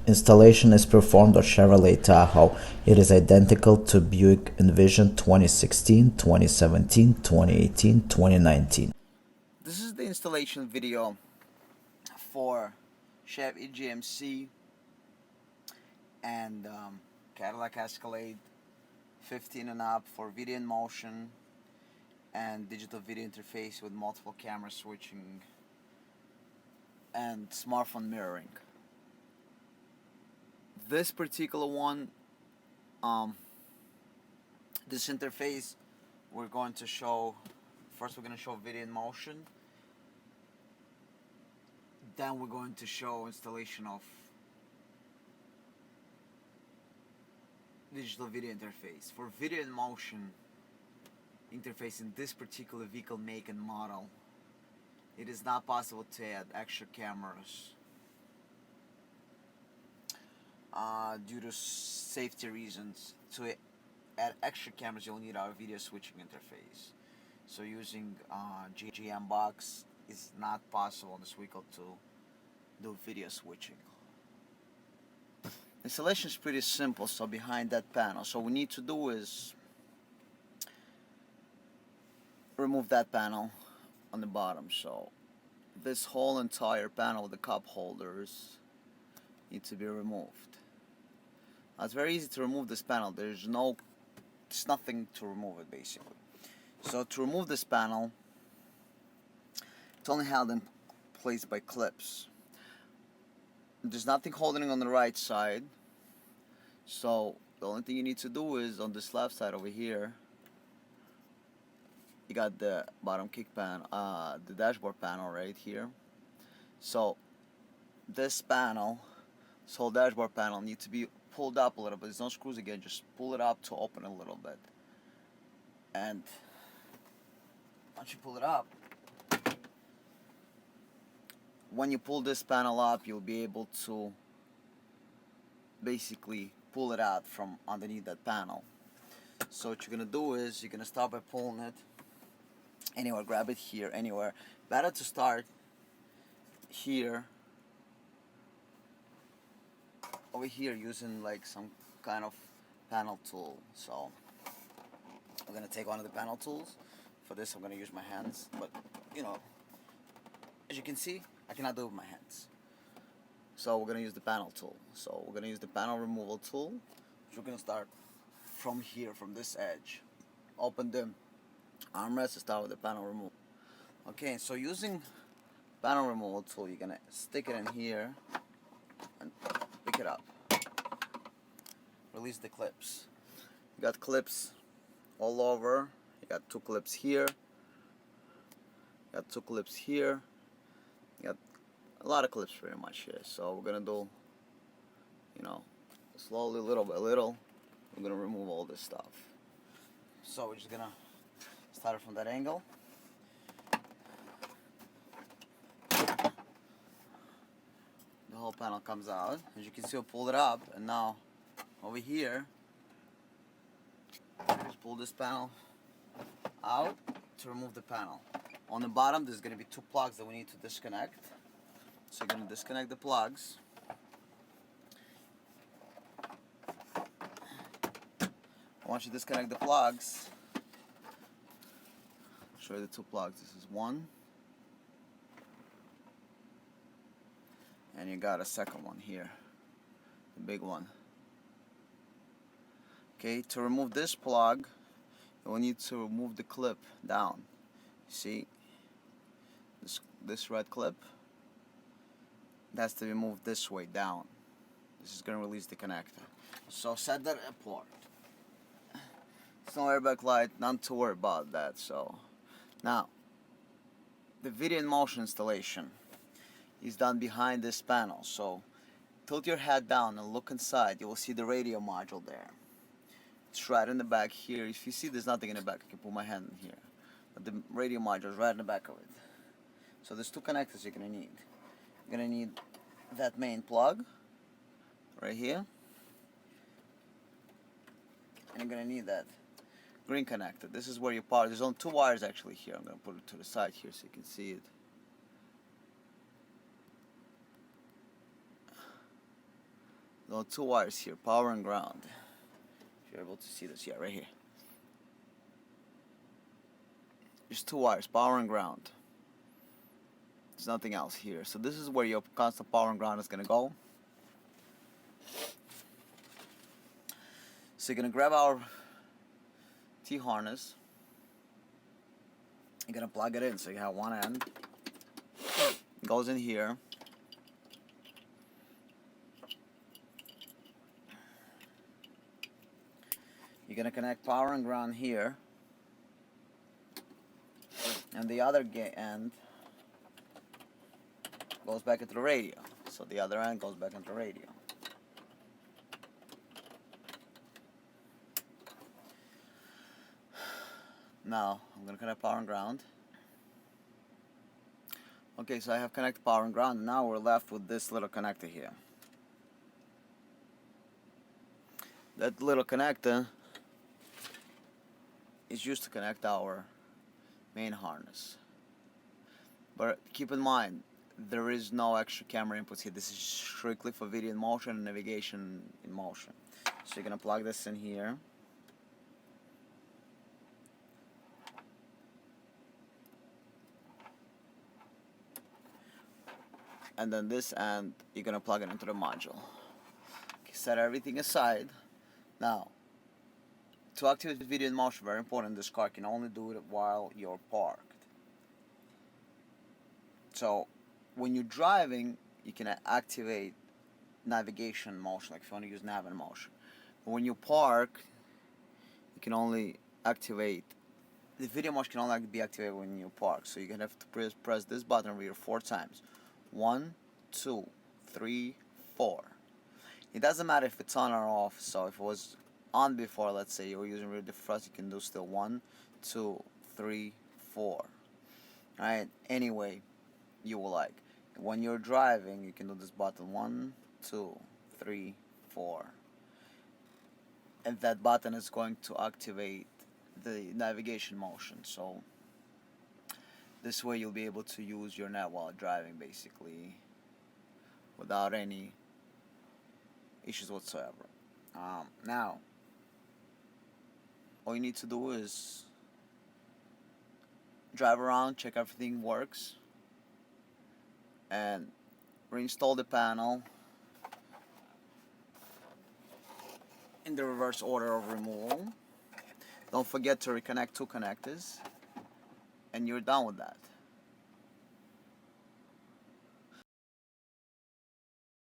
Installation is performed on Chevrolet Tahoe. It is identical to Buick Envision 2016, 2017, 2018, 2019. This is the installation video for Chevy GMC and Cadillac Escalade 15 and up for video in motion and digital video interface with multiple camera switching and smartphone mirroring. This particular one, this interface, we're going to show, first we're going to show video in motion, then we're going to show installation of digital video interface. For video in motion interface in this particular vehicle make and model, it is not possible to add extra cameras due to safety reasons. To add extra cameras, you'll need our video switching interface. So using GM box is not possible on this vehicle to do video switching. Installation is pretty simple. So behind that panel, so what we need to do is remove that panel on the bottom. So this whole entire panel with the cup holders need to be removed. Now, it's very easy to remove this panel. There's nothing to remove it basically. So to remove this panel, it's only held in place by clips. There's nothing holding it on the right side. So the only thing you need to do is on this left side over here, you got the bottom kick panel, the dashboard panel right here. So this panel, this whole dashboard panel needs to be pulled up a little bit. There's no screws again, just pull it up to open a little bit. And once you pull it up, when you pull this panel up, you'll be able to basically pull it out from underneath that panel. So what you're gonna do is you're gonna start by pulling it anywhere, grab it here, anywhere. Better to start here, over here, using like some kind of panel tool. So I'm gonna take one of the panel tools. For this, I'm gonna use my hands, but you know, as you can see, I cannot do it with my hands. So we're gonna use the panel tool. So we're gonna use the panel removal tool, which we're gonna start from here, from this edge. Open the armrest to start with the panel removal. Okay, so using panel removal tool, you're gonna stick it in here and pick it up. Release the clips. You got clips all over. You got two clips here. You got two clips here. You got a lot of clips pretty much here. So we're gonna do, you know, slowly, little by little, we're gonna remove all this stuff. So we're just gonna start from that angle. The whole panel comes out. As you can see, we'll pull it up, and now over here, just pull this panel out to remove the panel. On the bottom, there's going to be two plugs that we need to disconnect. So you're going to disconnect the plugs. Once you disconnect the plugs, I'll show you the two plugs. This is one, and you got a second one here, the big one. Okay, to remove this plug, you'll need to remove the clip down. See, this red clip, that's to be moved this way down. This is going to release the connector. So set that apart. It's no airbag light, none to worry about that. So now, the video in motion installation is done behind this panel. So tilt your head down and look inside. You will see the radio module there. It's right in the back here. If you see there's nothing in the back, I can put my hand in here. But the radio module is right in the back of it. So there's two connectors you're going to need. You're going to need that main plug right here. And you're going to need that green connector. This is where your power, there's only two wires actually here. I'm going to put it to the side here so you can see it. So 2 wires here, power and ground. If you're able to see this, yeah, right here. There's 2 wires, power and ground. There's nothing else here. So this is where your constant power and ground is gonna go. So you're gonna grab our T-harness. You're gonna plug it in. So you have one end. It goes in here. You're gonna connect power and ground here. And the other end goes back into the radio. So the other end goes back into the radio. Now I'm gonna connect power and ground. Okay, so I have connected power and ground. Now we're left with this little connector here. That little connector is used to connect our main harness. But keep in mind, there is no extra camera inputs here. This is strictly for video in motion and navigation in motion. So you're gonna plug this in here. And then this end, you're gonna plug it into the module. Okay, set everything aside. Now, to activate video in motion, very important, this car can only do it while you're parked. So, when you're driving, you can activate navigation motion, like if you want to use nav in motion. But when you park, you can only activate, the video motion can only be activated when you park. So you're gonna have to press this button over here 4 times. 1, 2, 3, 4. It doesn't matter if it's on or off. So if it was on before, let's say you were using rear defrost, you can do still 1, 2, 3, 4. Alright, anyway you will like. When you're driving, you can do this button 1, 2, 3, 4. And that button is going to activate the navigation motion. So this way you'll be able to use your nav while driving, basically, without any issues whatsoever. Now, all you need to do is drive around, check everything works, and reinstall the panel in the reverse order of removal. Don't forget to reconnect 2 connectors, and you're done with that.